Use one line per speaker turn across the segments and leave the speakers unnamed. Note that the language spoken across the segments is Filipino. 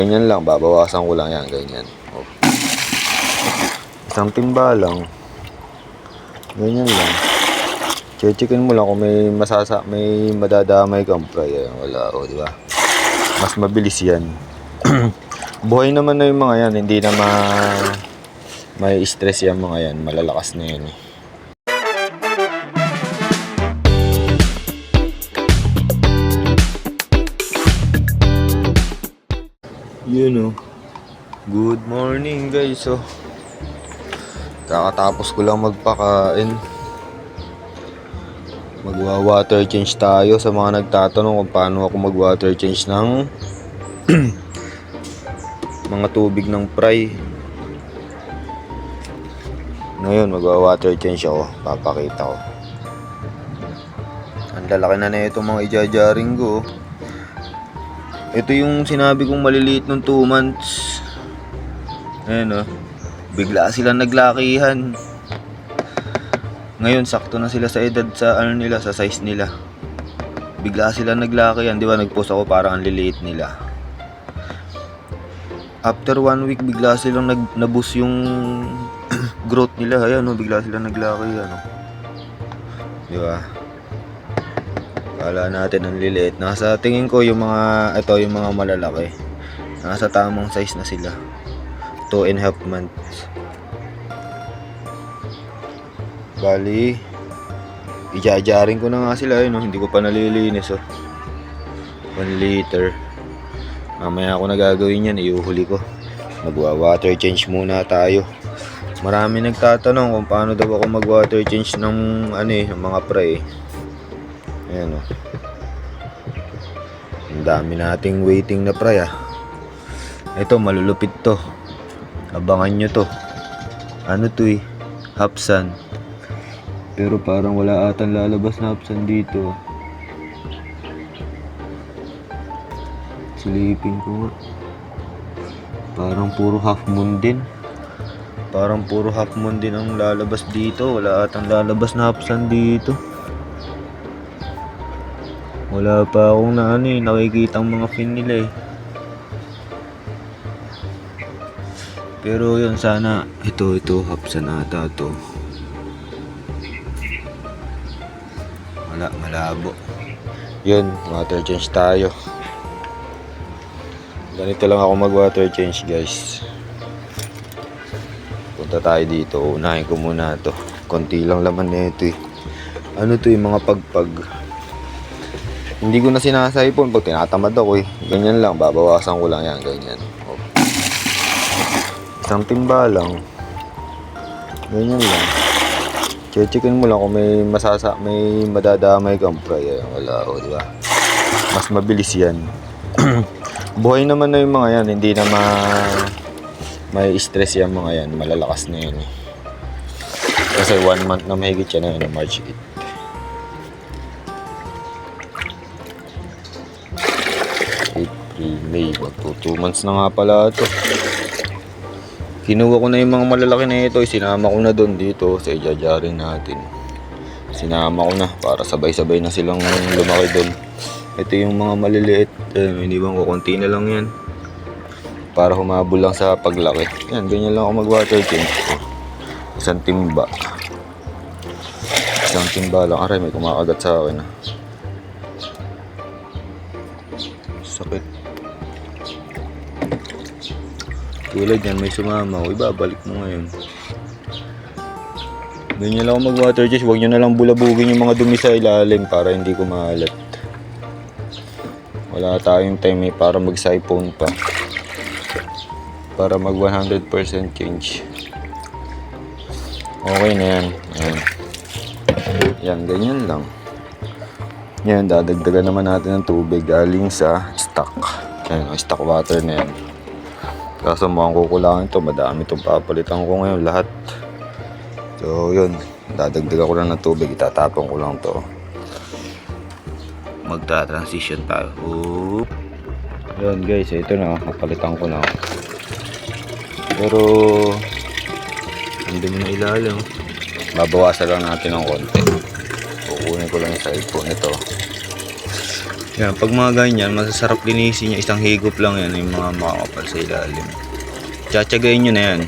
Ganyan lang, babawasan ko lang yan, ganyan. Oh. Isang timba lang. Ganyan lang. Checkin mo lang kung may madadamay kang fry. Wala, o, di ba? Mas mabilis yan. Buhay naman na yung mga yan, hindi na may stress yung mga yan, malalakas na yan eh. Yun oh. Good morning guys. So, kakatapos ko lang magpakain. Magwa-water change tayo sa mga nagtatanong kung paano ako mag-water change ng mga tubig ng fry. Ngayon, magwa-water change ako. Papakita ko. Ang lalaki na itong mga ijajaring ko. Ito yung sinabi kong maliliit nung 2 months. Ayan oh. Bigla silang naglakihan. Ngayon, sakto na sila sa edad sa ano nila, sa size nila. Bigla sila naglakihan, di ba? Nag-post ako parang ang liliit nila. After 1 week, bigla silang naboost yung growth nila. Ayan, no? Bigla silang naglakihan. No? Di ba? Kala natin ang liliit. Nasa tingin ko yung mga, ito yung mga malalaki. Nasa tamang size na sila. 2.5 months. Bali, ijajaring ko na nga sila yun, no? Hindi ko pa nalilinis oh. 1 liter. Mamaya ako na gagawin yan, iuhuli ko. Magwa-water change muna tayo. Marami nagtatanong kung paano daw ako mag-water change ng ng mga fry. Ayan oh. Ang dami nating waiting na fry ah. Ito malulupit to. Abangan nyo to. Ano to eh? Hapsan. Pero parang wala atang lalabas na hapsan dito. Silipin ko nga. Parang puro half moon din. Parang puro half moon din ang lalabas dito. Wala atang lalabas na hapsan dito. Wala pa akong nakikita ang mga fin nila eh. Pero yun, sana ito hapsan ata to. Wala, malabo. Yun, water change tayo. Ganito lang ako mag water change guys. Punta tayo dito. Unahin ko muna to. Konti lang laman nito eh. Ano to yung mga pagpag. Hindi ko na sinasaypon pag tinatamad ako eh. Ganyan lang, babawasan ko lang yan, ganyan. Oh. Isang timba lang. Ganyan lang. Checkin mo lang kung may madadamay kang fry. Wala, o, di ba? Mas mabilis yan. Buhay naman na yung mga yan, hindi na may stress yung mga yan, malalakas na yan eh. Kasi 1 month na mahigit yan na March 8. April, May, 2 months na nga pala ito. Kinuha ko na yung mga malalaki na ito, sinama ko na doon dito sa ijajaring natin. Sinama ko na para sabay-sabay na silang lumaki doon. Ito yung mga maliliit, iniwan ko, konti na lang yan. Para humabol lang sa paglaki. Yan, ganyan lang ako mag-water change. Isang timba. Isang timba lang. Aray, may kumakagat sa akin. Sakit. Tulad yan, may sumama. O, ibabalik mo ngayon. Ganyan lang ako mag-water change. Huwag nyo na lang bulabugin yung mga dumi sa ilalim para hindi kumalat. Wala tayong time eh, para mag-siphon pa. Para mag 100% change. Okay na yan. Ayan. Yan, ganyan lang. Yan, dadagdagan naman natin ng tubig galing sa stock. Ayan, stock water na yan. Kaso mukhang kukulangin to. Madami itong papalitan ko ngayon lahat. So yun, dadagdagan ko lang ng tubig. Itatapon ko lang to. Magta-transition tayo. Oop. Yun guys, ito na. Kapalitan ko na. Pero hindi mo na ilalim. Babawasan lang natin ng konti. Kukunin ko lang yung cellphone ito. Yan, pag mga ganyan, masasarap linisin niya. Isang higop lang yan, yung mga makakapal sa ilalim. Tsatsagayin nyo na yan.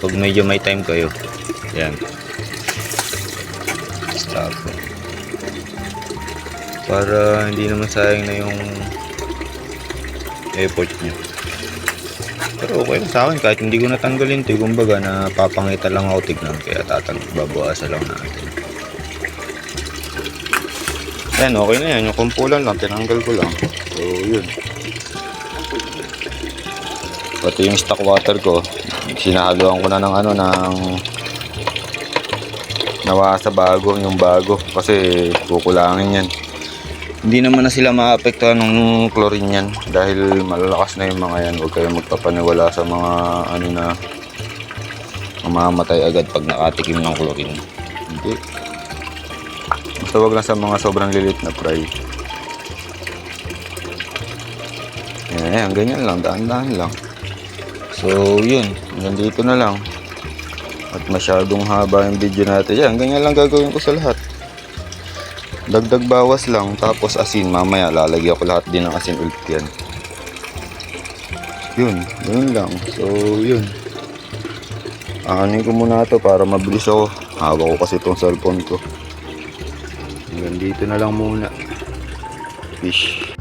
Pag medyo may time kayo. Yan. Stop. Para hindi naman sayang na yung effort nyo. Pero okay lang sa akin, kahit hindi ko natanggalin ito, kumbaga napapangita lang ako, tignan, kaya babawasan lang natin. Yan, okay na yan, yung kumpulan lang, tinanggal ko lang. So, yun. Pati yung stock water ko, sinahaluan ko na ng nawa sa bago, yung bago, kasi kukulangin yan. Hindi naman na sila maapektuhan ng chlorine yan dahil malalakas na yung mga yan. Huwag kayo magpapaniwala sa mga na mamamatay agad pag nakatikim ng chlorine. Hindi. Basta wag lang sa mga sobrang lilit na fry. Ayan, ganyan lang, daan-daan lang. So yun, hanggang dito na lang. At masyadong haba yung video natin. Yan, ganyan lang gagawin ko sa lahat. Dagdag bawas lang, tapos asin. Mamaya lalagyan ko lahat din ng asin ulit yan. Yun lang. So yun, aanin ko muna ito para mabilis ako. Hawak ko kasi itong cellphone ko. Hanggang dito na lang muna. Fish.